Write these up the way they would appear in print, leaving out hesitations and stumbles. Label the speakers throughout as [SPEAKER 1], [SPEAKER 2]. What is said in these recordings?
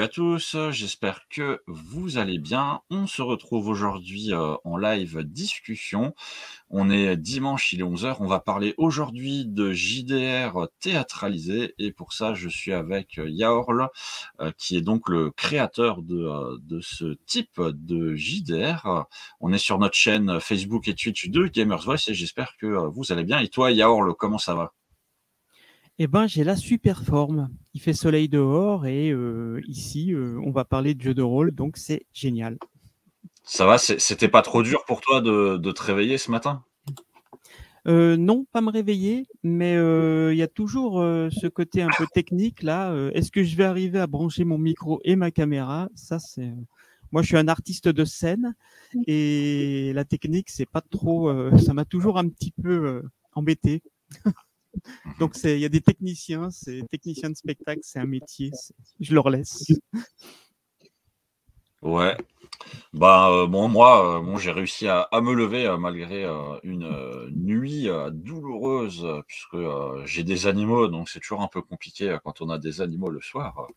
[SPEAKER 1] à tous, j'espère que vous allez bien. On se retrouve aujourd'hui en live discussion. On est dimanche, il est 11 heures. On va parler aujourd'hui de JDR théâtralisé et pour ça, je suis avec Yaorl, qui est donc le créateur de ce type de JDR. On est sur notre chaîne Facebook et Twitch de Gamers Voice et j'espère que vous allez bien. Et toi, Yaorl, comment ça va?
[SPEAKER 2] Eh ben, j'ai la super forme. Il fait soleil dehors et ici, on va parler de jeux de rôle, donc c'est génial.
[SPEAKER 1] Ça va, c'était pas trop dur pour toi de te réveiller ce matin?
[SPEAKER 2] Non, pas me réveiller, mais il y a toujours ce côté un peu technique là. Est-ce que je vais arriver à brancher mon micro et ma caméra? Ça, c'est. Moi, je suis un artiste de scène et la technique, c'est pas trop. Ça m'a toujours un petit peu embêté. Donc, il y a des techniciens, c'est technicien de spectacle, c'est un métier. Je leur laisse.
[SPEAKER 1] Ouais. Bah, bon, moi, bon, j'ai réussi à me lever malgré une nuit douloureuse, puisque j'ai des animaux, donc c'est toujours un peu compliqué quand on a des animaux le soir.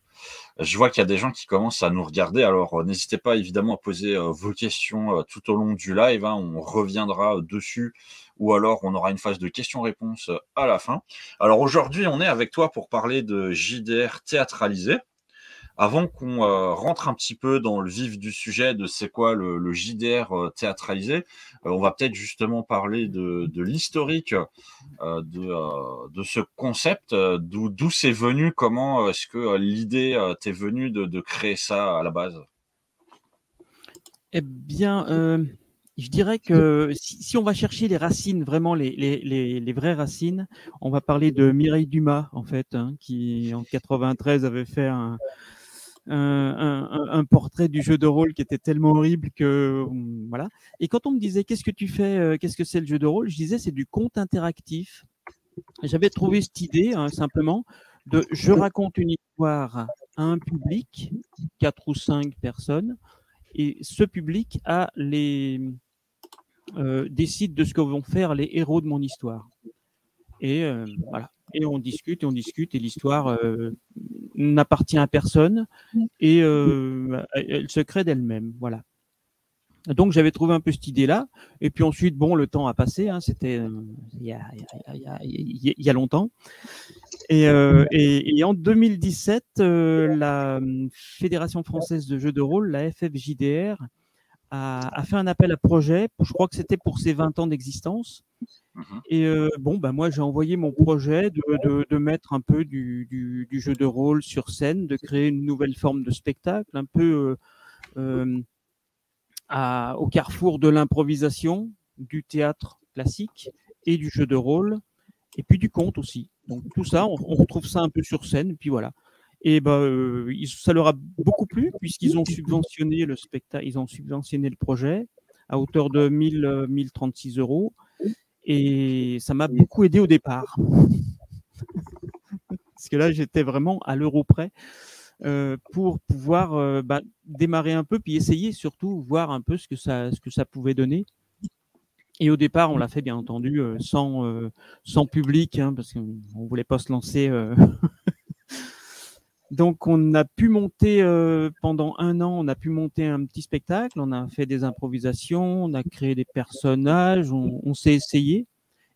[SPEAKER 1] Je vois qu'il y a des gens qui commencent à nous regarder, alors n'hésitez pas évidemment à poser vos questions tout au long du live, hein, on reviendra dessus, ou alors on aura une phase de questions-réponses à la fin. Alors aujourd'hui, on est avec toi pour parler de JDR théâtralisé. Avant qu'on rentre un petit peu dans le vif du sujet de c'est quoi le JDR théâtralisé, on va peut-être justement parler de l'historique de ce concept, d'où c'est venu, comment est-ce que l'idée t'est venue de créer ça à la base?
[SPEAKER 2] Eh bien, je dirais que si on va chercher les racines, vraiment les vraies racines, on va parler de Mireille Dumas, en fait, hein, qui en 93 avait fait un portrait du jeu de rôle qui était tellement horrible que voilà. Et quand on me disait qu'est-ce que tu fais, qu'est-ce que c'est le jeu de rôle, je disais c'est du conte interactif. J'avais trouvé cette idée hein, simplement de je raconte une histoire à un public, 4 ou 5 personnes, et ce public décide de ce que vont faire les héros de mon histoire. Et voilà. Et on discute, et l'histoire n'appartient à personne, et elle se crée d'elle-même. Voilà. Donc j'avais trouvé un peu cette idée-là, et puis ensuite, bon, le temps a passé, hein, c'était il y a longtemps. Et en 2017, la Fédération française de jeux de rôle, la FFJDR, a fait un appel à projet. Je crois que c'était pour ses 20 ans d'existence.
[SPEAKER 1] Mhm.
[SPEAKER 2] Et bon, bah, moi, j'ai envoyé mon projet de mettre un peu du jeu de rôle sur scène, de créer une nouvelle forme de spectacle, un peu au carrefour de l'improvisation, du théâtre classique et du jeu de rôle, et puis du conte aussi. Donc tout ça, on retrouve ça un peu sur scène, et puis voilà. Et ça leur a beaucoup plu puisqu'ils ont subventionné le spectacle, ils ont subventionné le projet à hauteur de 1036 €. Et ça m'a beaucoup aidé au départ. Parce que là, j'étais vraiment à l'euro près pour pouvoir démarrer un peu, puis essayer surtout, voir un peu ce que ça pouvait donner. Et au départ, on l'a fait bien entendu sans public, hein, parce qu'on ne voulait pas se lancer. Donc, on a pu monter pendant 1 an, on a pu monter un petit spectacle, on a fait des improvisations, on a créé des personnages, on s'est essayé.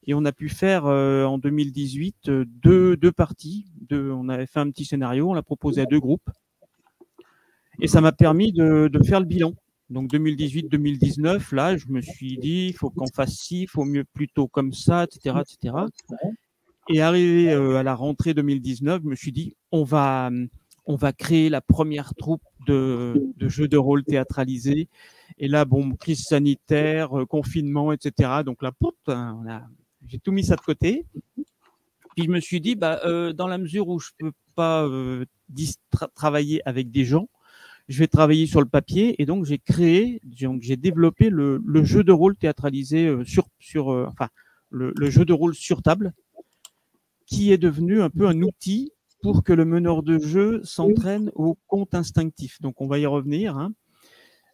[SPEAKER 2] Et on a pu faire en 2018 deux parties. On avait fait un petit scénario, on l'a proposé à 2 groupes. Et ça m'a permis de faire le bilan. Donc 2018-2019, là, je me suis dit, il faut qu'on fasse ci, il faut mieux plutôt comme ça, etc. etc. Et arrivé à la rentrée 2019, je me suis dit, on va créer la première troupe de jeux de rôle théâtralisés. Et là, bon, crise sanitaire, confinement, etc. Donc là, j'ai tout mis ça de côté. Puis je me suis dit, dans la mesure où je peux pas travailler avec des gens, je vais travailler sur le papier. Et donc j'ai développé le jeu de rôle théâtralisé le jeu de rôle sur table, qui est devenu un peu un outil pour que le meneur de jeu s'entraîne au conte instinctif. Donc on va y revenir, hein.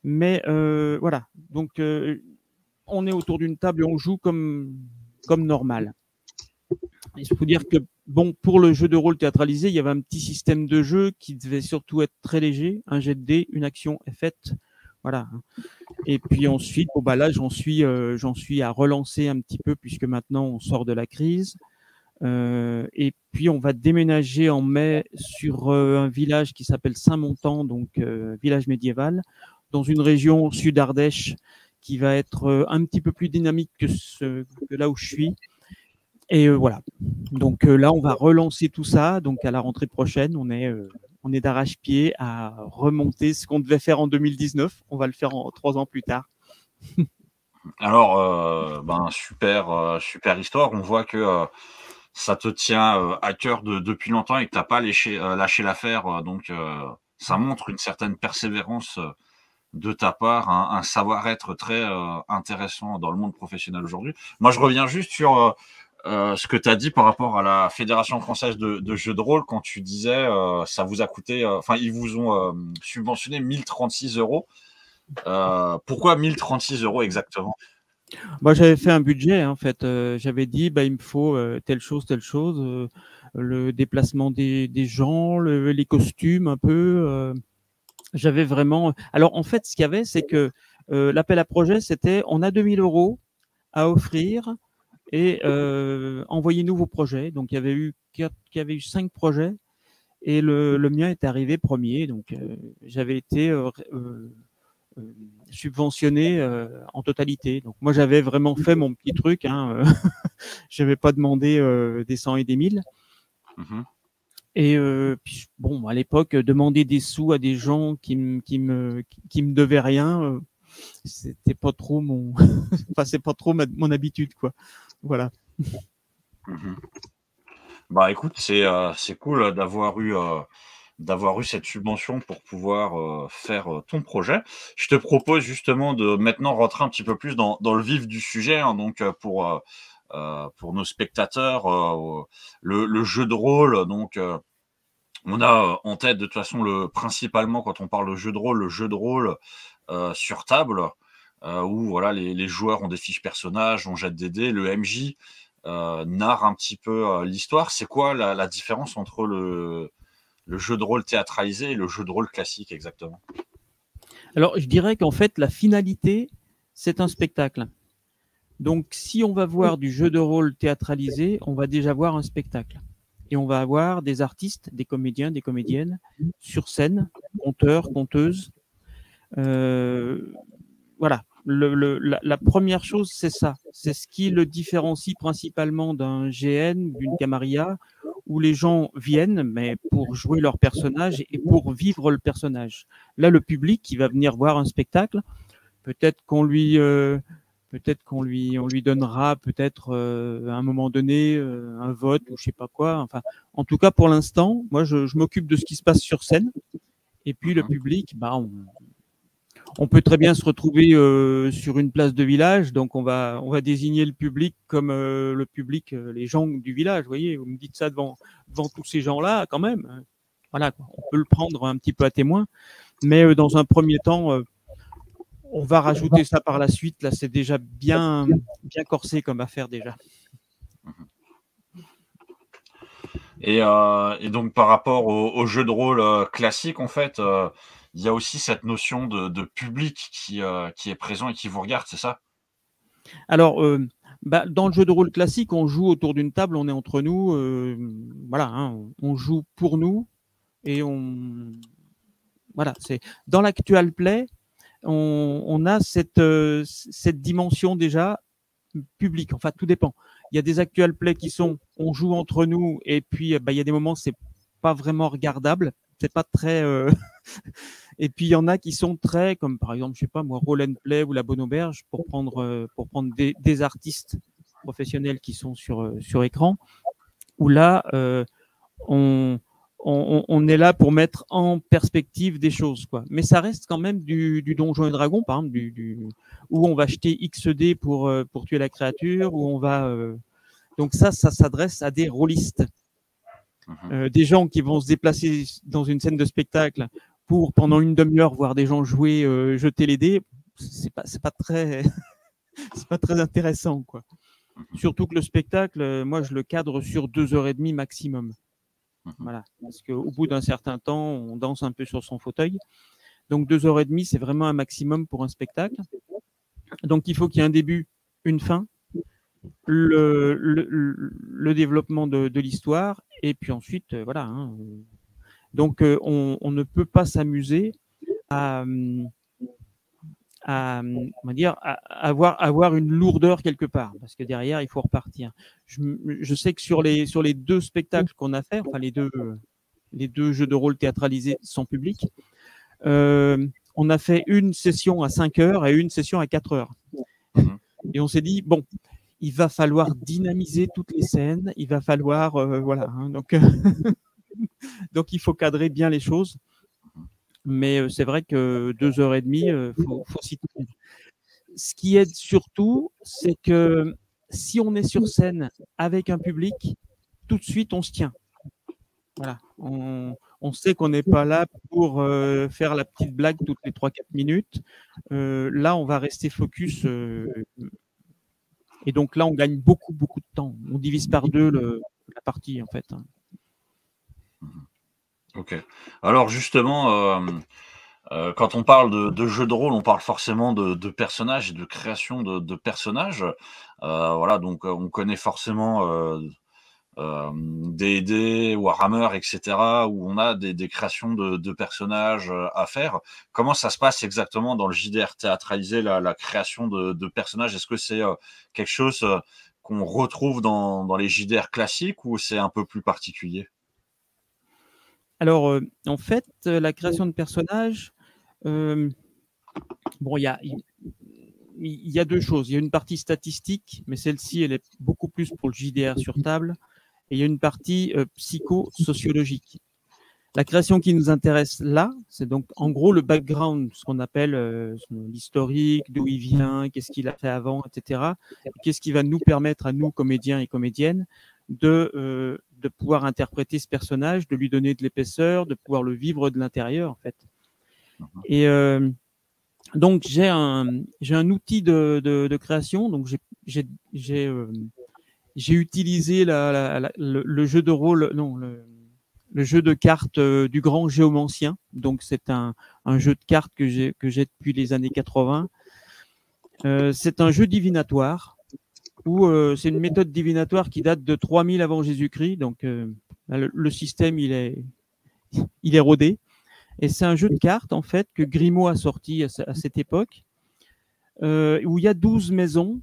[SPEAKER 2] Mais voilà. Donc on est autour d'une table et on joue comme normal. Il faut dire que bon, pour le jeu de rôle théâtralisé, il y avait un petit système de jeu qui devait surtout être très léger. Un jet de dés, une action est faite. Voilà. Et puis ensuite, bon, bah là, j'en suis à relancer un petit peu puisque maintenant on sort de la crise. Et puis on va déménager en mai sur un village qui s'appelle Saint-Montant, donc village médiéval, dans une région sud-Ardèche qui va être un petit peu plus dynamique que là où je suis. Et voilà. Donc là, on va relancer tout ça. Donc à la rentrée prochaine, on est d'arrache-pied à remonter ce qu'on devait faire en 2019. On va le faire 3 ans plus tard.
[SPEAKER 1] Alors, super histoire. On voit que ça te tient à cœur depuis longtemps et que tu n'as pas lâché l'affaire. Donc, ça montre une certaine persévérance de ta part, un savoir-être très intéressant dans le monde professionnel aujourd'hui. Moi, je reviens juste sur ce que tu as dit par rapport à la Fédération française de jeux de rôle, quand tu disais ça vous a coûté, ils vous ont subventionné 1036 €. Pourquoi 1036 € exactement?
[SPEAKER 2] Moi, j'avais fait un budget, en fait. J'avais dit, il me faut telle chose, le déplacement des gens, les costumes un peu. J'avais vraiment. Alors, en fait, ce qu'il y avait, c'est que l'appel à projet, c'était on a 2000 € à offrir et envoyez-nous vos projets. Donc, il y avait eu 5 projets et le mien est arrivé premier. Donc, j'avais été subventionné en totalité. Donc, moi, j'avais vraiment fait mon petit truc. Je n'avais pas demandé des 100 et des 1000.
[SPEAKER 1] Mmh.
[SPEAKER 2] Et puis, bon, à l'époque, demander des sous à des gens qui me devaient rien, c'était pas trop enfin, c'est pas trop mon habitude, quoi. Voilà.
[SPEAKER 1] Mmh. Bah, écoute, c'est cool d'avoir eu cette subvention pour pouvoir faire ton projet. Je te propose justement de maintenant rentrer un petit peu plus dans le vif du sujet, hein, donc pour nos spectateurs, le jeu de rôle, donc on a en tête de toute façon principalement quand on parle de jeu de rôle, le jeu de rôle sur table, où voilà, les joueurs ont des fiches personnages, on jette des dés, le MJ narre un petit peu l'histoire. C'est quoi la différence entre le jeu de rôle théâtralisé et le jeu de rôle classique exactement?
[SPEAKER 2] Alors, je dirais qu'en fait, la finalité, c'est un spectacle. Donc, si on va voir du jeu de rôle théâtralisé, on va déjà voir un spectacle. Et on va avoir des artistes, des comédiens, des comédiennes sur scène, conteurs, conteuses. Voilà. La première chose, c'est ça. C'est ce qui le différencie principalement d'un GN, d'une Camarilla, où les gens viennent, mais pour jouer leur personnage et pour vivre le personnage. Là, le public qui va venir voir un spectacle, peut-être qu'on lui donnera peut-être à un moment donné un vote ou je sais pas quoi. Enfin, en tout cas, pour l'instant, moi, je m'occupe de ce qui se passe sur scène. Et puis le public, on peut très bien se retrouver sur une place de village, donc on va désigner le public comme le public, les gens du village. Vous voyez, vous me dites ça devant tous ces gens-là, quand même. Voilà, quoi. On peut le prendre un petit peu à témoin, mais dans un premier temps, on va rajouter ça par la suite. Là, c'est déjà bien corsé comme affaire déjà.
[SPEAKER 1] Et donc par rapport au jeu de rôle classique, en fait, il y a aussi cette notion de public qui est présent et qui vous regarde, c'est ça?
[SPEAKER 2] Alors, dans le jeu de rôle classique, on joue autour d'une table, on est entre nous, voilà, on joue pour nous et voilà. C'est dans l'actual play, on a cette dimension déjà publique. Enfin, tout dépend. Il y a des actual play qui sont, on joue entre nous et puis il y a des moments c'est pas vraiment regardable, c'est pas très. Et puis il y en a qui sont très, comme par exemple, je sais pas moi, Roll and Play ou La Bonne Auberge, pour prendre des artistes professionnels qui sont sur écran, où là on est là pour mettre en perspective des choses, quoi. Mais ça reste quand même du Donjons et Dragons, par exemple, où on va acheter XD pour tuer la créature, où on va donc ça s'adresse à des rôlistes, des gens qui vont se déplacer dans une scène de spectacle pour pendant une demi-heure voir des gens jouer, jeter les dés. C'est pas très c'est pas très intéressant, quoi. Surtout que le spectacle, moi, je le cadre sur 2h30 maximum. Voilà, parce qu'au bout d'un certain temps, on danse un peu sur son fauteuil. Donc 2h30, c'est vraiment un maximum pour un spectacle. Donc il faut qu'il y ait un début, une fin, le développement de l'histoire, et puis ensuite, voilà. Hein. Donc on ne peut pas s'amuser à on va dire, avoir une lourdeur quelque part, parce que derrière, il faut repartir. Je sais que sur les 2 spectacles qu'on a fait, enfin les deux jeux de rôle théâtralisés sans public, on a fait une session à 5 heures et une session à 4 heures. Et on s'est dit, bon, il va falloir dynamiser toutes les scènes, il va falloir, voilà. Hein, donc, il faut cadrer bien les choses. Mais c'est vrai que 2h30, faut s'y tenir. Ce qui aide surtout, c'est que si on est sur scène avec un public, tout de suite, on se tient. Voilà. On sait qu'on n'est pas là pour faire la petite blague toutes les 3-4 minutes. Là, on va rester focus. Et donc là, on gagne beaucoup, beaucoup de temps. On divise par 2 la partie, en fait.
[SPEAKER 1] Ok. Alors justement, quand on parle de jeux de rôle, on parle forcément de personnages et de création de personnages. Voilà, donc on connaît forcément D&D, Warhammer, etc., où on a des créations de personnages à faire. Comment ça se passe exactement dans le JDR théâtralisé, la création de personnages? Est-ce que c'est quelque chose qu'on retrouve dans les JDR classiques ou c'est un peu plus particulier?
[SPEAKER 2] Alors, en fait, la création de personnages, bon, il y a 2 choses. Il y a une partie statistique, mais celle-ci, elle est beaucoup plus pour le JDR sur table. Et il y a une partie psychosociologique. La création qui nous intéresse là, c'est donc en gros le background, ce qu'on appelle l'historique, d'où il vient, qu'est-ce qu'il a fait avant, etc. Et qu'est-ce qui va nous permettre à nous, comédiens et comédiennes, de pouvoir interpréter ce personnage, de lui donner de l'épaisseur, de pouvoir le vivre de l'intérieur, en fait. Et donc j'ai un outil de création. Donc j'ai utilisé le jeu de rôle, non, le jeu de cartes du grand géomancien. Donc c'est un jeu de cartes que j'ai depuis les années 80. C'est un jeu divinatoire où c'est une méthode divinatoire qui date de 3000 avant Jésus-Christ. Donc le système il est rodé. Et c'est un jeu de cartes en fait que Grimaud a sorti à cette époque, où il y a 12 maisons.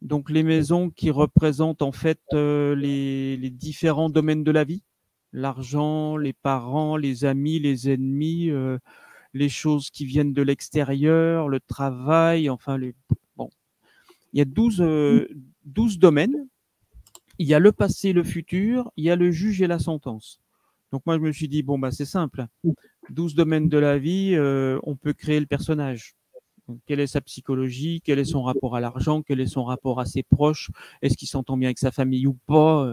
[SPEAKER 2] Donc les maisons qui représentent en fait les différents domaines de la vie, l'argent, les parents, les amis, les ennemis, les choses qui viennent de l'extérieur, le travail, enfin bon. Il y a 12 domaines. Il y a le passé, le futur, il y a le juge et la sentence. Donc moi je me suis dit, bon bah c'est simple, 12 domaines de la vie, on peut créer le personnage. Donc, quelle est sa psychologie, quel est son rapport à l'argent, quel est son rapport à ses proches, est-ce qu'il s'entend bien avec sa famille ou pas,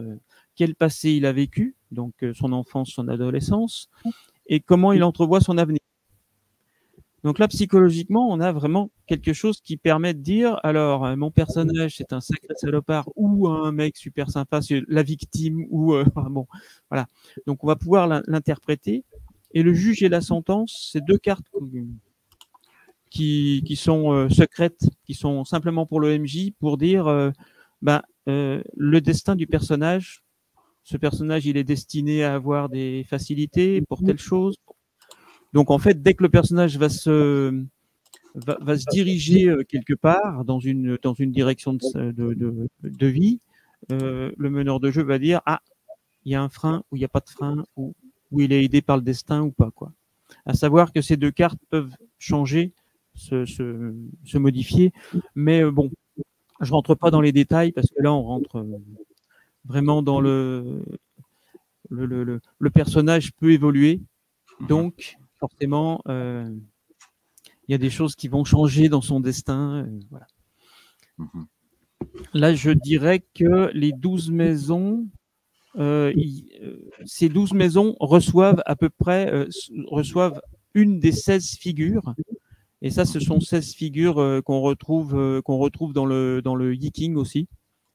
[SPEAKER 2] quel passé il a vécu, donc son enfance, son adolescence, et comment il entrevoit son avenir. Donc là, psychologiquement, on a vraiment quelque chose qui permet de dire, alors, mon personnage, c'est un sacré salopard ou un mec super sympa, c'est la victime ou... bon, voilà. Donc, on va pouvoir l'interpréter. Et le juge et la sentence, c'est 2 cartes qui sont secrètes, qui sont simplement pour le MJ, pour dire le destin du personnage. Ce personnage, il est destiné à avoir des facilités pour telle chose. Donc en fait, dès que le personnage va se diriger quelque part dans une direction de vie, le meneur de jeu va dire il y a un frein ou il n'y a pas de frein, ou il est aidé par le destin ou pas, quoi. À savoir que ces 2 cartes peuvent changer, se modifier, mais bon, je rentre pas dans les détails parce que là on rentre vraiment dans le personnage peut évoluer, donc forcément il y a des choses qui vont changer dans son destin, voilà. Là je dirais que les 12 maisons, ces 12 maisons reçoivent à peu près reçoivent une des 16 figures Et ça, ce sont 16 figures qu'on retrouve dans le Yiking aussi.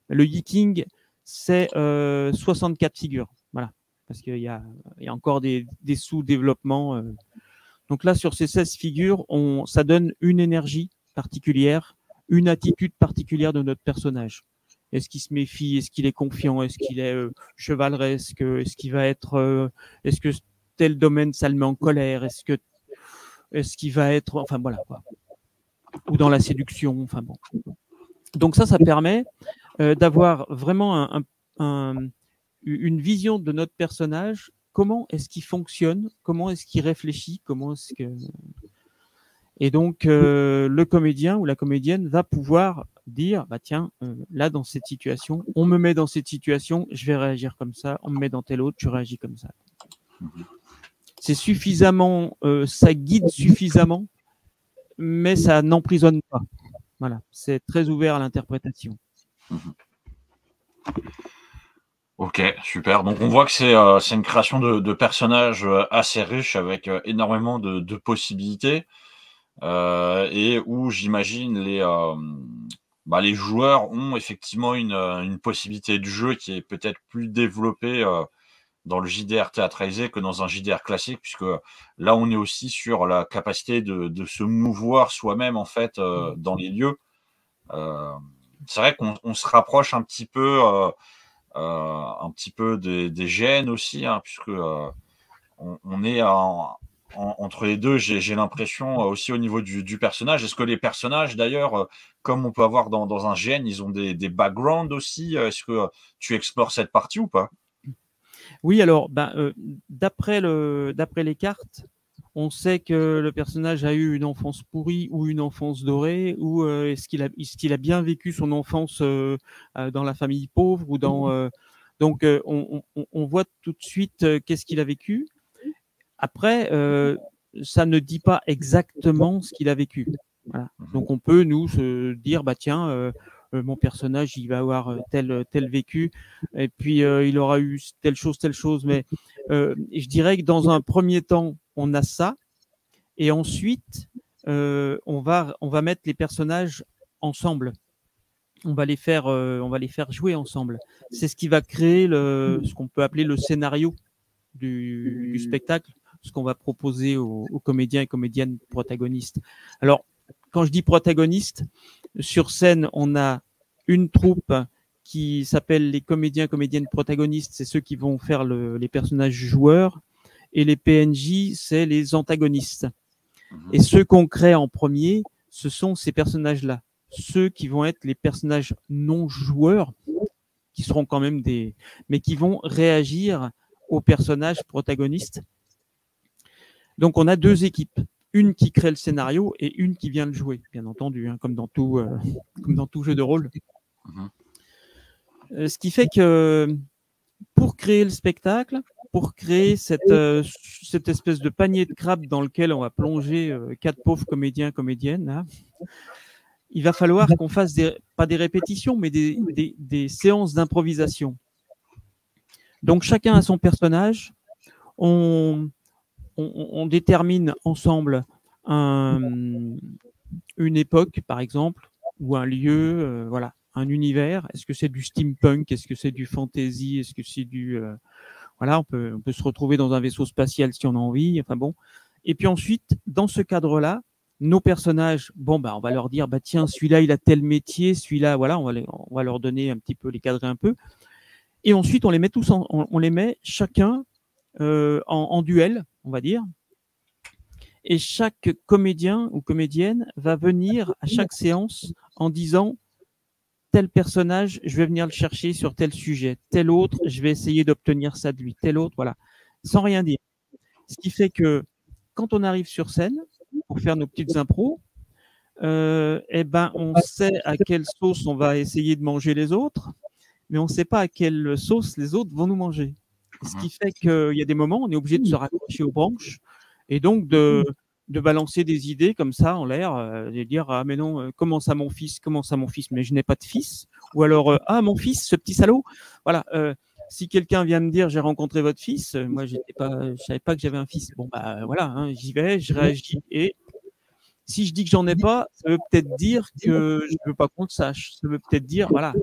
[SPEAKER 2] Le Yiking, c'est 64 figures. Voilà. Parce qu'il y a encore des sous-développements. Donc là, sur ces 16 figures, ça donne une énergie particulière, une attitude particulière de notre personnage. Est-ce qu'il se méfie? Est-ce qu'il est confiant? Est-ce qu'il est chevaleresque? Est-ce qu'il va être est-ce que tel domaine, ça le met en colère? Est-ce qu'il va être... Enfin, voilà, quoi. Ou dans la séduction, enfin bon. Donc ça permet d'avoir vraiment une vision de notre personnage. Comment est-ce qu'il fonctionne? Comment est-ce qu'il réfléchit? Et donc, le comédien ou la comédienne va pouvoir dire, bah tiens, là, dans cette situation, on me met dans cette situation, je vais réagir comme ça. On me met dans telle autre, je réagis comme ça. C'est suffisamment, ça guide suffisamment, mais ça n'emprisonne pas. Voilà, c'est très ouvert à l'interprétation.
[SPEAKER 1] Ok, super. Donc on voit que c'est une création de personnages assez riche avec énormément de possibilités et où j'imagine les joueurs ont effectivement une possibilité de jeu qui est peut-être plus développée dans le JDR théâtralisé que dans un JDR classique, puisque là on est aussi sur la capacité de se mouvoir soi-même en fait dans les lieux. C'est vrai qu'on se rapproche un petit peu des gènes aussi, hein, puisque on est entre les deux, j'ai l'impression aussi au niveau du personnage. Est-ce que les personnages, d'ailleurs, comme on peut avoir dans un gène, ils ont des backgrounds aussi? Est-ce que tu explores cette partie ou pas?
[SPEAKER 2] Oui, alors, d'après les cartes, on sait que le personnage a eu une enfance pourrie ou une enfance dorée, ou est-ce qu'il a bien vécu son enfance dans la famille pauvre ou dans. Donc, on voit tout de suite qu'est-ce qu'il a vécu. Après, ça ne dit pas exactement ce qu'il a vécu. Voilà. Donc, on peut, nous, se dire, bah tiens, mon personnage, il va avoir tel vécu, et puis il aura eu telle chose. Mais je dirais que dans un premier temps, on a ça, et ensuite, on va mettre les personnages ensemble. On va les faire jouer ensemble. C'est ce qui va créer ce qu'on peut appeler le scénario du spectacle, ce qu'on va proposer aux comédiens et comédiennes protagonistes. Alors, quand je dis protagonistes, sur scène, on a une troupe qui s'appelle les comédiens, comédiennes protagonistes, c'est ceux qui vont faire les personnages joueurs, et les PNJ, c'est les antagonistes. Et ceux qu'on crée en premier, ce sont ces personnages-là, ceux qui vont être les personnages non joueurs, qui seront quand même mais qui vont réagir aux personnages protagonistes. Donc on a deux équipes, une qui crée le scénario et une qui vient le jouer, bien entendu, hein, comme dans tout jeu de rôle. Ce qui fait que pour créer le spectacle, pour créer cette espèce de panier de crabes dans lequel on va plonger 4 pauvres comédiens, comédiennes, hein, il va falloir qu'on fasse pas des répétitions, mais des séances d'improvisation. Donc chacun a son personnage, on détermine ensemble une époque, par exemple, ou un lieu, voilà, un univers. Est-ce que c'est du steampunk? Est-ce que c'est du fantasy? Est-ce que c'est du... voilà, on peut se retrouver dans un vaisseau spatial si on a envie. Enfin bon. Et puis ensuite, dans ce cadre-là, nos personnages, on va leur dire, tiens, celui-là, il a tel métier, celui-là, voilà, on va leur donner un petit peu, les cadrer un peu. Et ensuite, on les met tous, on les met chacun en duel, on va dire. Et chaque comédien ou comédienne va venir à chaque séance en disant, tel personnage, je vais venir le chercher sur tel sujet, tel autre, je vais essayer d'obtenir ça de lui, tel autre, voilà, sans rien dire. Ce qui fait que quand on arrive sur scène pour faire nos petites impros, on sait à quelle sauce on va essayer de manger les autres, mais on ne sait pas à quelle sauce les autres vont nous manger. Ce qui fait qu'il y a des moments, on est obligé de se raccrocher aux branches et donc de balancer des idées comme ça en l'air, de dire ah mais non, comment ça mon fils, mais je n'ai pas de fils, ou alors ah mon fils, ce petit salaud, voilà. Si quelqu'un vient me dire j'ai rencontré votre fils, moi je savais pas que j'avais un fils. Bon voilà, hein, j'y vais, je réagis et Si je dis que j'en ai pas, ça veut peut-être dire que je veux pas qu'on le sache. Ça veut peut-être dire, voilà,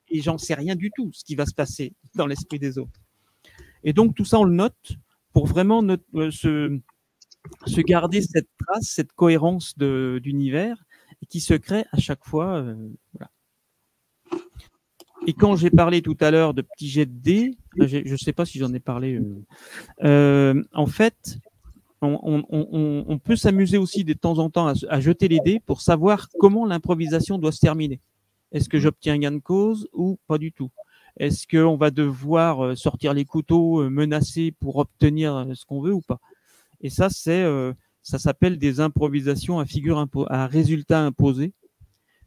[SPEAKER 2] et j'en sais rien du tout ce qui va se passer dans l'esprit des autres. Et donc tout ça, on le note pour vraiment se garder cette trace, cette cohérence d'univers qui se crée à chaque fois. Voilà. Et quand j'ai parlé tout à l'heure de petits jets de dés, je ne sais pas si j'en ai parlé. En fait, on peut s'amuser aussi de temps en temps à jeter les dés pour savoir comment l'improvisation doit se terminer. Est-ce que j'obtiens un gain de cause ou pas du tout? Est-ce qu'on va devoir sortir les couteaux, menacer pour obtenir ce qu'on veut ou pas? Et ça, ça s'appelle des improvisations à résultat imposé.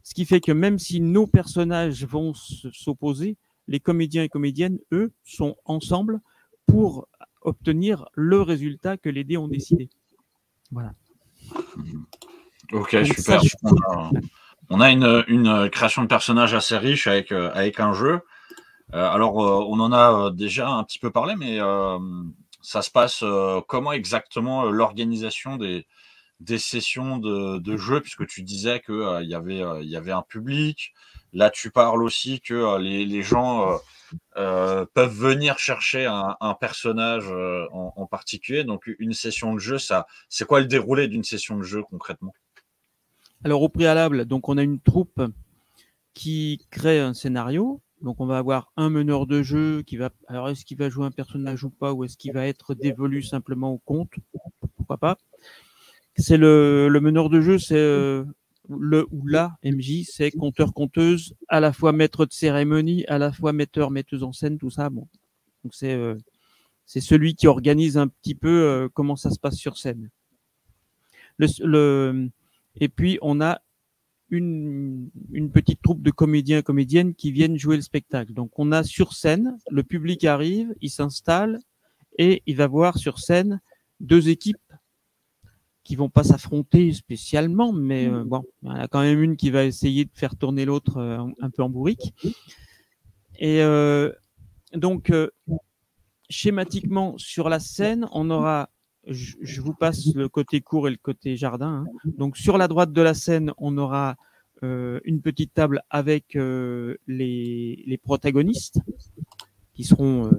[SPEAKER 2] Ce qui fait que même si nos personnages vont s'opposer, les comédiens et comédiennes, eux, sont ensemble pour obtenir le résultat que les dés ont décidé. Voilà.
[SPEAKER 1] Ok, donc, super. On a une création de personnages assez riche avec un jeu. Alors, on en a déjà un petit peu parlé, mais ça se passe comment exactement l'organisation des sessions de jeu, puisque tu disais qu'il y avait un public. Là, tu parles aussi que les gens peuvent venir chercher un personnage en particulier. Donc, une session de jeu, c'est quoi le déroulé d'une session de jeu concrètement?
[SPEAKER 2] Alors, au préalable, donc on a une troupe qui crée un scénario. Donc, on va avoir un meneur de jeu qui va. Alors, est-ce qu'il va jouer un personnage ou pas, ou est-ce qu'il va être dévolu simplement au compte? Pourquoi pas? C'est le meneur de jeu, c'est le ou la MJ, c'est conteur-conteuse, à la fois maître de cérémonie, à la fois metteuse en scène, tout ça. Bon, donc c'est celui qui organise un petit peu comment ça se passe sur scène. Et puis on a une petite troupe de comédiens et comédiennes qui viennent jouer le spectacle. Donc on a sur scène, le public arrive, il s'installe et il va voir sur scène deux équipes qui vont pas s'affronter spécialement, mais bon, il y en a quand même une qui va essayer de faire tourner l'autre un peu en bourrique. Et donc, schématiquement, sur la scène, on aura, je vous passe le côté court et le côté jardin. Hein. Donc, sur la droite de la scène, on aura une petite table avec les protagonistes, qui seront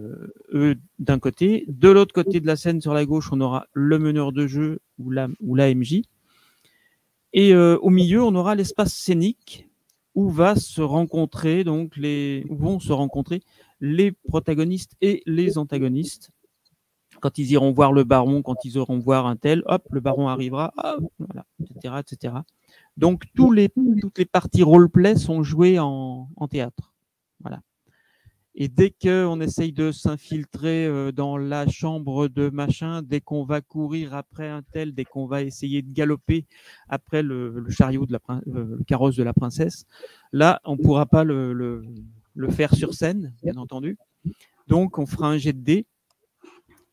[SPEAKER 2] eux d'un côté. De l'autre côté de la scène, sur la gauche, on aura le meneur de jeu ou la MJ. Et au milieu, on aura l'espace scénique où vont se rencontrer les protagonistes et les antagonistes. Quand ils iront voir le baron, quand ils iront voir un tel, hop, le baron arrivera, hop, voilà, etc., etc. Donc toutes les parties roleplay sont jouées en théâtre. Voilà. Et dès qu'on essaye de s'infiltrer dans la chambre de machin, dès qu'on va courir après un tel, dès qu'on va essayer de galoper après le chariot le carrosse de la princesse, là, on ne pourra pas le faire sur scène, bien entendu. Donc, on fera un jet de dés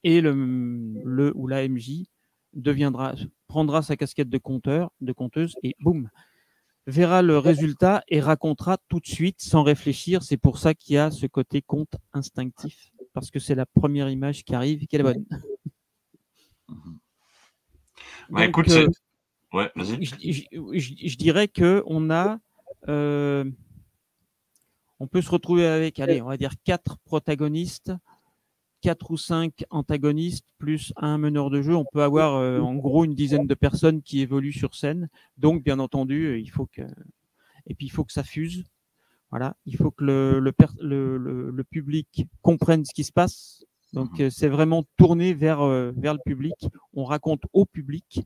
[SPEAKER 2] et le ou la MJ prendra sa casquette de conteuse et boum, verra le résultat et racontera tout de suite sans réfléchir. C'est pour ça qu'il y a ce côté conte instinctif, parce que c'est la première image qui arrive et qu'elle est bonne.
[SPEAKER 1] Bah, donc, écoute, ouais, vas-y.
[SPEAKER 2] Je dirais que on peut se retrouver avec, allez, on va dire 4 protagonistes, 4 ou 5 antagonistes, plus un meneur de jeu. On peut avoir en gros une dizaine de personnes qui évoluent sur scène. Donc, bien entendu, il faut que ça fuse. Voilà, il faut que le public comprenne ce qui se passe. Donc, c'est vraiment tourné vers le public. On raconte au public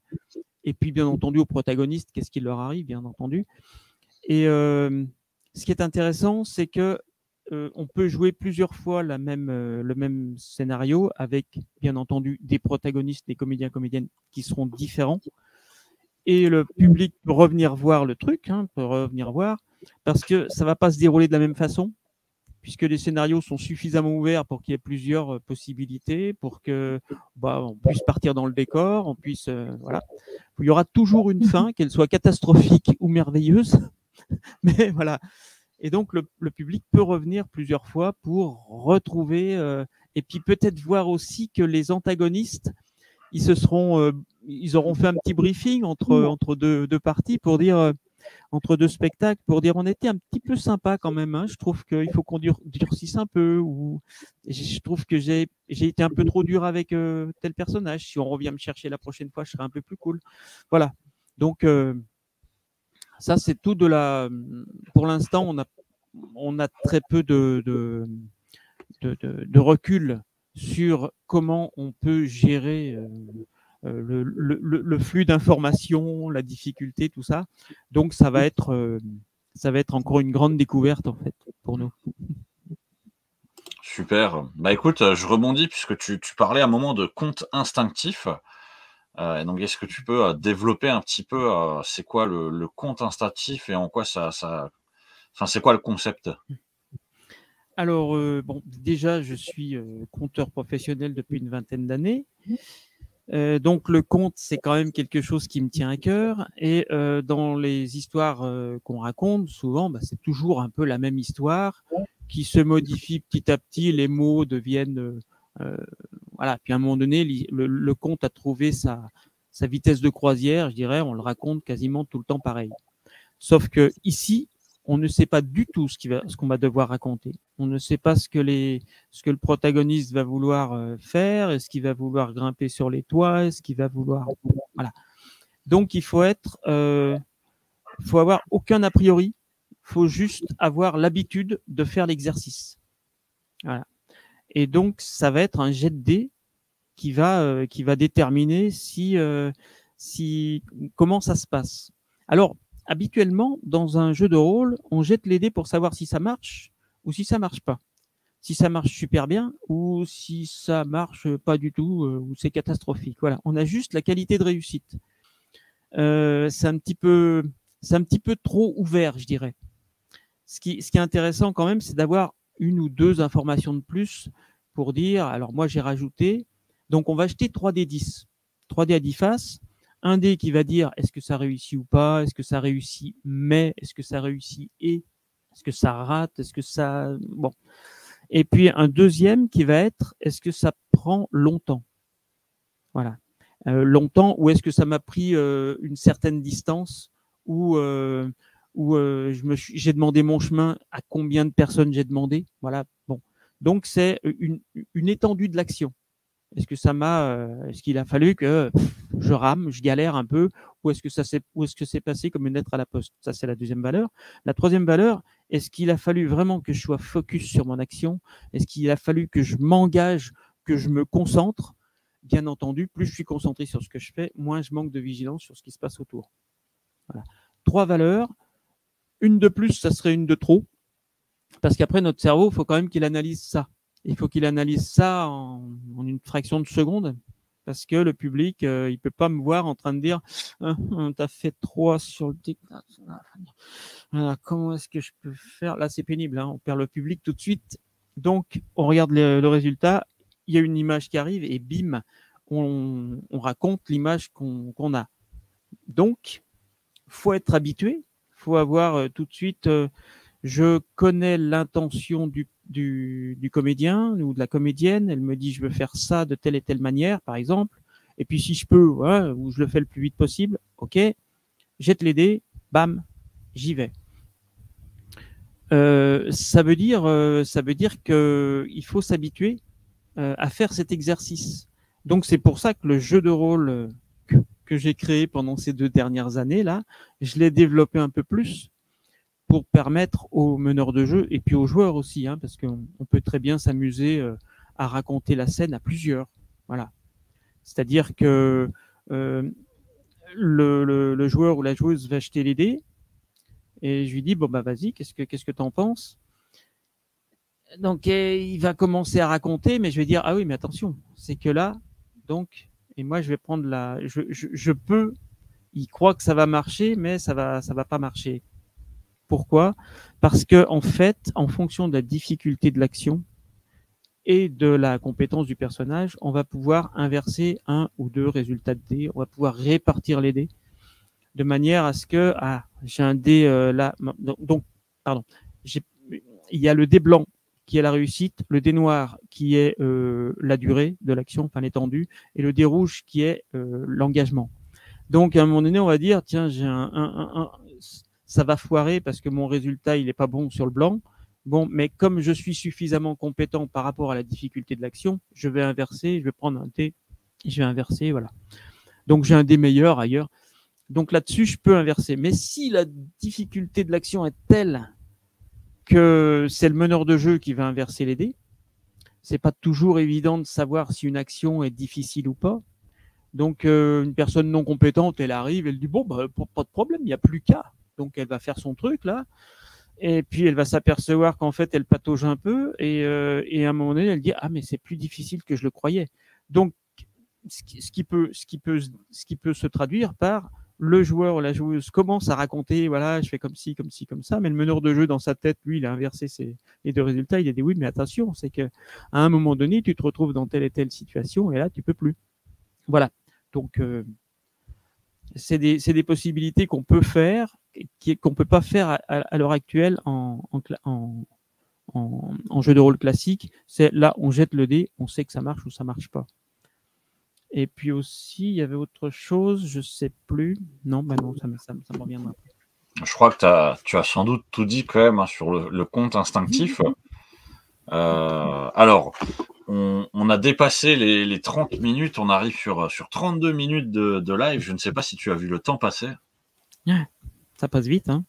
[SPEAKER 2] et puis, bien entendu, aux protagonistes, qu'est-ce qui leur arrive, bien entendu. Et ce qui est intéressant, c'est que on peut jouer plusieurs fois le même scénario avec, bien entendu, des protagonistes, des comédiens, comédiennes qui seront différents. Et le public peut revenir voir le truc, parce que ça ne va pas se dérouler de la même façon, puisque les scénarios sont suffisamment ouverts pour qu'il y ait plusieurs possibilités, pour que on puisse partir dans le décor, on puisse voilà. Il y aura toujours une fin, qu'elle soit catastrophique ou merveilleuse, mais voilà. Et donc le public peut revenir plusieurs fois pour retrouver et puis peut-être voir aussi que les antagonistes ils se seront ils auront fait un petit briefing entre deux parties pour dire, entre deux spectacles, pour dire on était un petit peu sympa quand même. Hein. Je trouve qu'il faut qu'on durcisse un peu. Ou je trouve que j'ai été un peu trop dur avec tel personnage. Si on revient me chercher la prochaine fois, je serai un peu plus cool. Voilà. Donc ça, c'est tout de la. Pour l'instant, on a très peu de recul sur comment on peut gérer le flux d'informations, la difficulté, tout ça. Donc, ça va être encore une grande découverte, en fait, pour nous.
[SPEAKER 1] Super. Bah écoute, je rebondis puisque tu parlais à un moment de conte instinctif. Donc est-ce que tu peux développer un petit peu c'est quoi le conte instinctif et en quoi enfin, c'est quoi le concept?
[SPEAKER 2] Alors, bon, déjà, je suis conteur professionnel depuis une vingtaine d'années. Donc, le conte, c'est quand même quelque chose qui me tient à cœur. Et dans les histoires qu'on raconte, souvent, bah, c'est toujours un peu la même histoire qui se modifie petit à petit. Les mots deviennent... voilà. Puis à un moment donné, le conte a trouvé sa vitesse de croisière, je dirais. On le raconte quasiment tout le temps pareil. Sauf que ici, on ne sait pas du tout ce qu'on va devoir raconter. On ne sait pas ce que le protagoniste va vouloir faire, est-ce qu'il va vouloir grimper sur les toits, est-ce qu'il va vouloir... Voilà. Donc, il faut avoir aucun a priori, il faut juste avoir l'habitude de faire l'exercice. Voilà. Et donc, ça va être un jet de dés qui va déterminer comment ça se passe. Alors, habituellement, dans un jeu de rôle, on jette les dés pour savoir si ça marche ou si ça marche pas. Si ça marche super bien ou si ça marche pas du tout ou c'est catastrophique. Voilà, on a juste la qualité de réussite. C'est un petit peu trop ouvert, je dirais. Ce qui est intéressant quand même, c'est d'avoir une ou deux informations de plus pour dire, alors moi j'ai rajouté, donc on va jeter 3D10. 3D à 10 faces. Un dé qui va dire est-ce que ça réussit ou pas, est-ce que ça réussit mais, est-ce que ça réussit et, est-ce que ça rate, est-ce que ça... Bon. Et puis un deuxième qui va être est-ce que ça prend longtemps. Voilà. Longtemps, ou est-ce que ça m'a pris une certaine distance, ou j'ai demandé mon chemin, à combien de personnes j'ai demandé. Voilà. Bon. Donc c'est une étendue de l'action. Est-ce qu'il a fallu que je rame, je galère un peu, ou est-ce que c'est passé comme une lettre à la poste? Ça, c'est la deuxième valeur. La troisième valeur, est-ce qu'il a fallu vraiment que je sois focus sur mon action? Est-ce qu'il a fallu que je m'engage, que je me concentre? Bien entendu, plus je suis concentré sur ce que je fais, moins je manque de vigilance sur ce qui se passe autour. Voilà. 3 valeurs. Une de plus, ça serait une de trop, parce qu'après, notre cerveau, il faut quand même qu'il analyse ça. Il faut qu'il analyse ça en une fraction de seconde, parce que le public, il ne peut pas me voir en train de dire tu as fait 3 sur le tic. Comment est-ce que je peux faire? Là, c'est pénible, hein, on perd le public tout de suite. Donc, on regarde le résultat, il y a une image qui arrive et bim, on raconte l'image qu'on a. Donc, il faut être habitué, il faut avoir tout de suite... je connais l'intention du comédien ou de la comédienne. Elle me dit, je veux faire ça de telle et telle manière, par exemple. Et puis, si je peux, ou je le fais le plus vite possible, ok, jette les dés, bam, j'y vais. Ça veut dire qu'il faut s'habituer à faire cet exercice. Donc, c'est pour ça que le jeu de rôle que j'ai créé pendant ces 2 dernières années, là, je l'ai développé un peu plus, pour permettre aux meneurs de jeu et puis aux joueurs aussi, hein, parce qu'on peut très bien s'amuser à raconter la scène à plusieurs. Voilà. C'est-à-dire que le joueur ou la joueuse va jeter les dés et je lui dis bon bah vas-y, qu'est-ce que t'en penses? Donc il va commencer à raconter, mais je vais dire ah oui mais attention, c'est que là donc, et moi je vais prendre je peux, il croit que ça va marcher, mais ça va pas marcher. Pourquoi? Parce que en fait, en fonction de la difficulté de l'action et de la compétence du personnage, on va pouvoir inverser 1 ou 2 résultats de dés. On va pouvoir répartir les dés de manière à ce que j'ai un dé là. Donc, pardon, il y a le dé blanc qui est la réussite, le dé noir qui est la durée de l'action, enfin l'étendue, et le dé rouge qui est l'engagement. Donc à un moment donné, on va dire, tiens, ça va foirer parce que mon résultat, il n'est pas bon sur le blanc. Bon, mais comme je suis suffisamment compétent par rapport à la difficulté de l'action, je vais inverser, je vais prendre un dé, je vais inverser, voilà. Donc j'ai un dé meilleur ailleurs. Donc là-dessus, je peux inverser. Mais si la difficulté de l'action est telle que c'est le meneur de jeu qui va inverser les dés, c'est pas toujours évident de savoir si une action est difficile ou pas. Donc une personne non compétente, elle arrive, elle dit bon, bah, pas de problème, il n'y a plus qu'à. Donc elle va faire son truc là. Et puis elle va s'apercevoir qu'en fait elle patauge un peu et à un moment donné elle dit ah mais c'est plus difficile que je le croyais. Donc ce qui peut se traduire par le joueur ou la joueuse commence à raconter voilà je fais comme ci comme ça, mais le meneur de jeu dans sa tête lui il a inversé les deux résultats, il a dit oui mais attention c'est que à un moment donné tu te retrouves dans telle et telle situation et là tu peux plus. Voilà donc c'est des possibilités qu'on peut faire, qu'on ne peut pas faire à l'heure actuelle en jeu de rôle classique. C'est là, on jette le dé, on sait que ça marche ou ça ne marche pas. Et puis aussi, il y avait autre chose, je ne sais plus. Non, bah non, ça me reviendra.
[SPEAKER 1] Je crois que tu as sans doute tout dit quand même sur le compte instinctif. Alors, on a dépassé les 30 minutes, on arrive sur 32 minutes de live. Je ne sais pas si tu as vu le temps passer.
[SPEAKER 2] Ça passe vite, hein.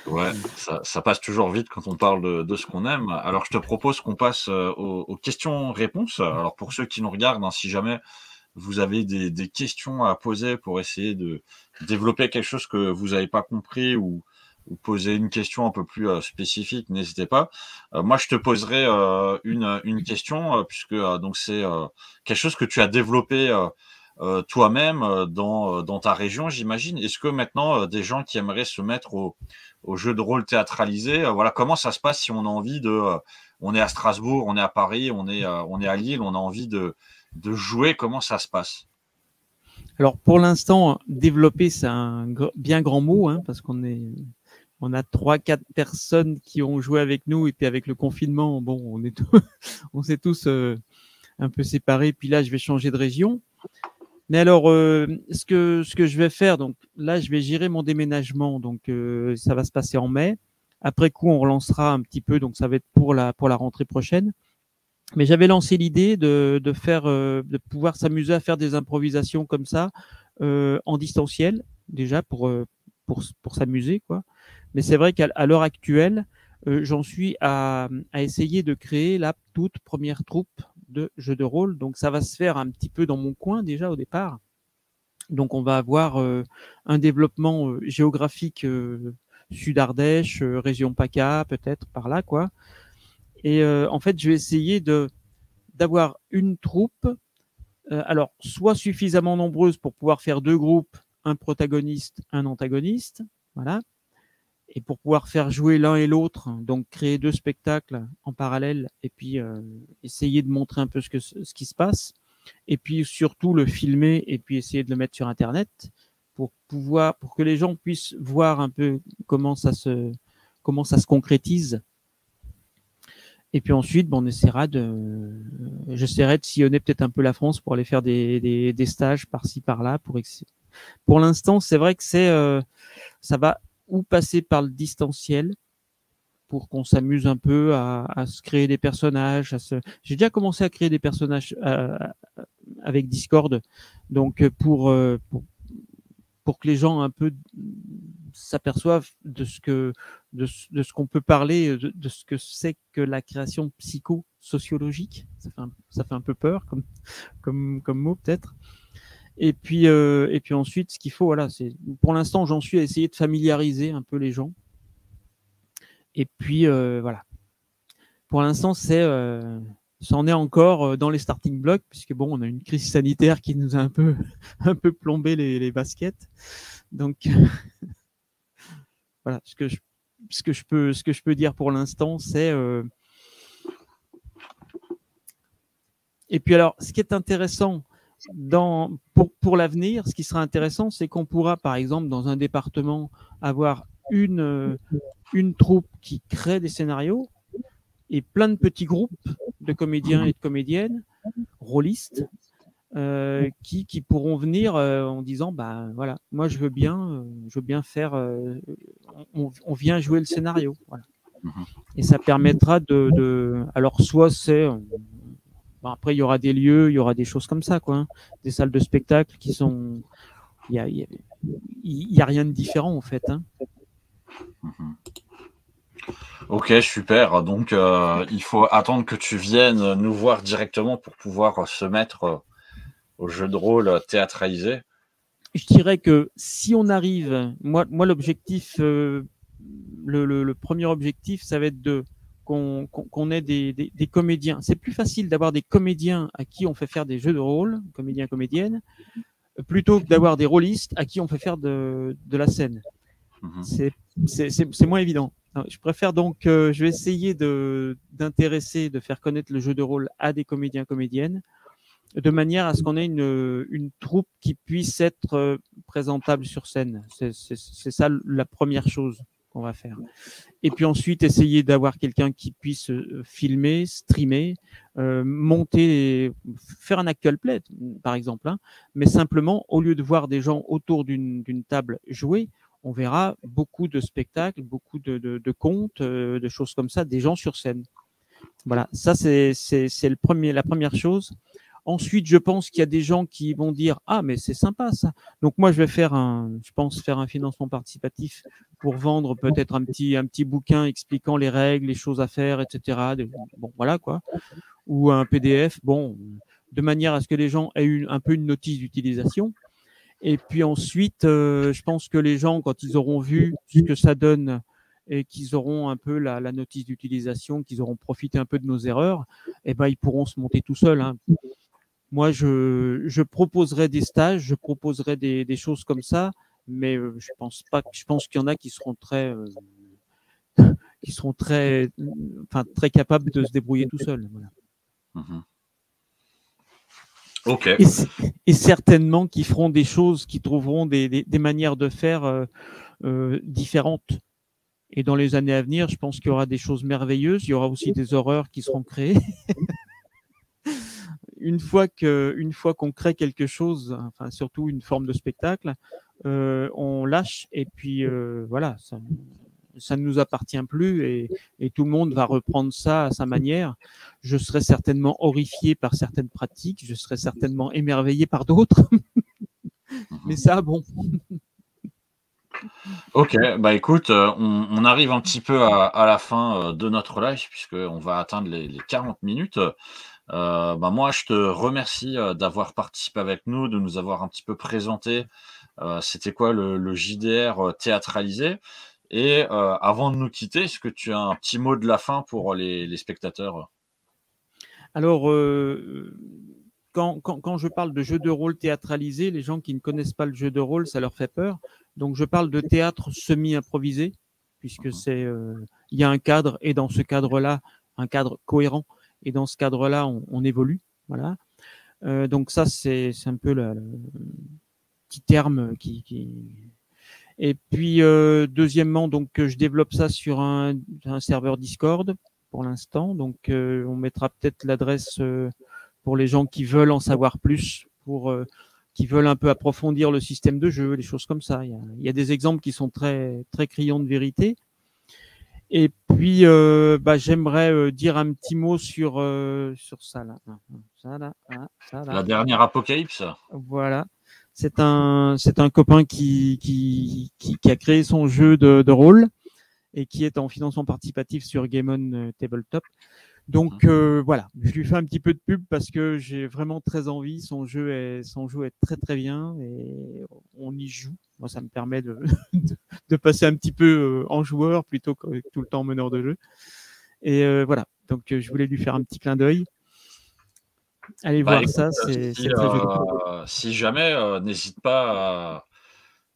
[SPEAKER 1] Ouais, ça passe toujours vite quand on parle de ce qu'on aime. Alors, je te propose qu'on passe aux questions-réponses. Alors, pour ceux qui nous regardent, hein, si jamais vous avez des questions à poser pour essayer de développer quelque chose que vous n'avez pas compris ou poser une question un peu plus spécifique, n'hésitez pas. Moi, je te poserai une question, puisque donc c'est quelque chose que tu as développé toi-même dans ta région, j'imagine. Est-ce que maintenant, des gens qui aimeraient se mettre au jeu de rôle théâtralisé, voilà, comment ça se passe si on a envie on est à Strasbourg, on est à Paris, on est à Lille, on a envie de jouer, comment ça se passe?
[SPEAKER 2] Alors, pour l'instant, développer, c'est un bien grand mot, hein, parce qu'on a 3-4 personnes qui ont joué avec nous, et puis avec le confinement, bon, on s'est tous un peu séparés, puis là, je vais changer de région. Mais alors, ce que je vais faire, donc là, je vais gérer mon déménagement, donc ça va se passer en mai. Après coup, on relancera un petit peu, donc ça va être pour la rentrée prochaine. Mais j'avais lancé l'idée de pouvoir s'amuser à faire des improvisations comme ça en distanciel, déjà pour s'amuser, quoi. Mais c'est vrai qu'à l'heure actuelle, j'en suis à essayer de créer la toute première troupe de jeux de rôle. Donc ça va se faire un petit peu dans mon coin déjà au départ. Donc on va avoir un développement géographique Sud-Ardèche, région PACA, peut-être par là, quoi. Et en fait, je vais essayer d'avoir une troupe, alors soit suffisamment nombreuse pour pouvoir faire 2 groupes, un protagoniste, un antagoniste, voilà, et pour pouvoir faire jouer l'un et l'autre, donc créer 2 spectacles en parallèle, et puis essayer de montrer un peu ce qui se passe, et puis surtout le filmer, et puis essayer de le mettre sur Internet, pour que les gens puissent voir un peu comment ça se concrétise. Et puis ensuite, bon, j'essaierai de sillonner peut-être un peu la France pour aller faire des stages par-ci, par-là. Pour l'instant, c'est vrai que ça va ou passer par le distanciel pour qu'on s'amuse un peu à se créer des personnages. J'ai déjà commencé à créer des personnages avec Discord, donc pour que les gens un peu s'aperçoivent de ce qu'on peut parler, de ce que c'est que la création psychosociologique. Ça fait un peu peur comme mot peut-être. Et puis ensuite, ce qu'il faut, voilà, c'est pour l'instant, j'en suis à essayer de familiariser un peu les gens. Et puis voilà. Pour l'instant, c'en est encore dans les starting blocks, puisque bon, on a une crise sanitaire qui nous a un peu plombé les baskets. Donc voilà, ce que je peux dire pour l'instant, c'est et puis alors, ce qui est intéressant pour l'avenir, ce qui sera intéressant, c'est qu'on pourra, par exemple, dans un département, avoir une troupe qui crée des scénarios, et plein de petits groupes de comédiens et de comédiennes, rôlistes, qui pourront venir en disant bah voilà, moi je veux bien faire, on vient jouer le scénario, voilà. Et ça permettra alors soit c'est bon, après il y aura des lieux, il y aura des choses comme ça quoi, hein, des salles de spectacle qui sont, il y a rien de différent en fait, hein.
[SPEAKER 1] Ok, super. Donc, il faut attendre que tu viennes nous voir directement pour pouvoir se mettre au jeu de rôle théâtralisé.
[SPEAKER 2] Je dirais que si on arrive, moi l'objectif, le premier objectif, ça va être qu'on ait des comédiens. C'est plus facile d'avoir des comédiens à qui on fait faire des jeux de rôle, comédiens, comédiennes, plutôt que d'avoir des rôlistes à qui on fait faire de la scène. C'est moins évident. Je préfère donc, je vais essayer d'intéresser, de faire connaître le jeu de rôle à des comédiens, comédiennes, de manière à ce qu'on ait une troupe qui puisse être présentable sur scène. C'est ça la première chose qu'on va faire. Et puis ensuite, essayer d'avoir quelqu'un qui puisse filmer, streamer, monter, faire un actual play, par exemple, hein, mais simplement, au lieu de voir des gens autour d'une table jouer, on verra beaucoup de spectacles, beaucoup de contes, de choses comme ça, des gens sur scène. Voilà, ça c'est la première chose. Ensuite, je pense qu'il y a des gens qui vont dire ah mais c'est sympa ça. Donc moi je vais faire un financement participatif pour vendre peut-être un petit bouquin expliquant les règles, les choses à faire, etc. Bon voilà quoi, ou un PDF. Bon, de manière à ce que les gens aient un peu une notice d'utilisation. Et puis ensuite, je pense que les gens, quand ils auront vu ce que ça donne et qu'ils auront un peu la notice d'utilisation, qu'ils auront profité un peu de nos erreurs, eh ben ils pourront se monter tout seuls, hein. Moi, je proposerai des stages, je proposerai des choses comme ça, mais je pense qu'il y en a qui seront très très capables de se débrouiller tout seuls. Voilà.
[SPEAKER 1] Ok.
[SPEAKER 2] Et certainement qui feront des choses, qui trouveront des manières de faire différentes. Et dans les années à venir, je pense qu'il y aura des choses merveilleuses. Il y aura aussi des horreurs qui seront créées. Une fois qu'on crée quelque chose, enfin surtout une forme de spectacle, on lâche et puis voilà, ça ne nous appartient plus et tout le monde va reprendre ça à sa manière. Je serai certainement horrifié par certaines pratiques, je serai certainement émerveillé par d'autres, mais ça, bon.
[SPEAKER 1] Ok, bah écoute, on arrive un petit peu à la fin de notre live, puisqu'on va atteindre les 40 minutes. Bah moi, je te remercie d'avoir participé avec nous, de nous avoir un petit peu présenté c'était quoi le JDR théâtralisé. Et avant de nous quitter, est-ce que tu as un petit mot de la fin pour les spectateurs?
[SPEAKER 2] Alors, quand je parle de jeu de rôle théâtralisé, les gens qui ne connaissent pas le jeu de rôle, ça leur fait peur. Donc, je parle de théâtre semi-improvisé, puisque il y a un cadre, et dans ce cadre-là, un cadre cohérent, et dans ce cadre-là, on évolue. Voilà. Donc ça, c'est un peu le petit terme qui... Et puis, deuxièmement, donc, je développe ça sur un serveur Discord pour l'instant. Donc, on mettra peut-être l'adresse pour les gens qui veulent en savoir plus, qui veulent un peu approfondir le système de jeu, des choses comme ça. Il y a des exemples qui sont très, très criants de vérité. Et puis, j'aimerais dire un petit mot sur ça là. Ça là.
[SPEAKER 1] La dernière apocalypse.
[SPEAKER 2] Voilà. C'est un copain qui a créé son jeu de rôle et qui est en financement participatif sur Game On Tabletop. Donc voilà, je lui fais un petit peu de pub parce que j'ai vraiment très envie. Son jeu est très très bien et on y joue. Moi, ça me permet de passer un petit peu en joueur plutôt que tout le temps en meneur de jeu. Et voilà, donc je voulais lui faire un petit clin d'œil. Allez voir
[SPEAKER 1] écoute,
[SPEAKER 2] ça, c'est très joli.
[SPEAKER 1] Si jamais, n'hésite pas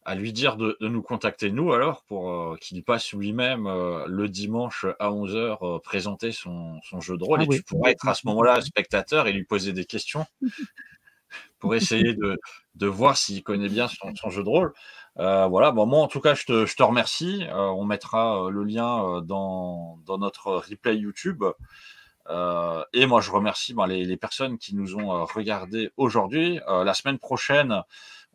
[SPEAKER 1] à lui dire de nous contacter nous alors pour qu'il passe lui-même le dimanche à 11h présenter son jeu de rôle et tu pourras être à ce moment-là spectateur et lui poser des questions pour essayer de voir s'il connaît bien son jeu de rôle. Voilà, bon, moi en tout cas, je te remercie. On mettra le lien dans notre replay YouTube. Et moi, je remercie les personnes qui nous ont regardés aujourd'hui. La semaine prochaine,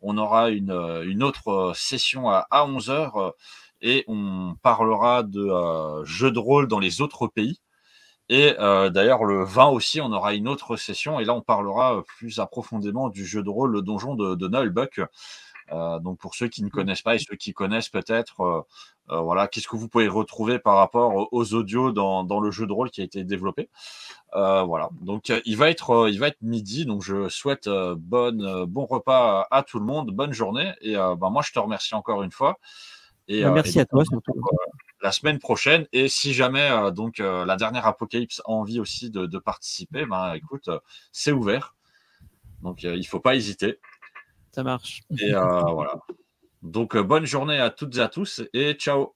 [SPEAKER 1] on aura une autre session à 11 heures et on parlera de jeux de rôle dans les autres pays. Et d'ailleurs, le 20 aussi, on aura une autre session et là, on parlera plus approfondément du jeu de rôle Le Donjon de Noël Buck. Donc pour ceux qui ne connaissent pas et ceux qui connaissent peut-être, voilà, qu'est-ce que vous pouvez retrouver par rapport aux audios dans le jeu de rôle qui a été développé. Voilà, donc il va être midi, donc je souhaite bon repas à tout le monde, bonne journée, et moi je te remercie encore une fois, et
[SPEAKER 2] Merci à
[SPEAKER 1] donc on
[SPEAKER 2] toi
[SPEAKER 1] se
[SPEAKER 2] surtout.
[SPEAKER 1] retrouve la semaine prochaine, et si jamais la dernière Apocalypse a envie aussi de participer, écoute, c'est ouvert, donc il faut pas hésiter,
[SPEAKER 2] Ça marche.
[SPEAKER 1] et voilà. Donc bonne journée à toutes et à tous, et ciao.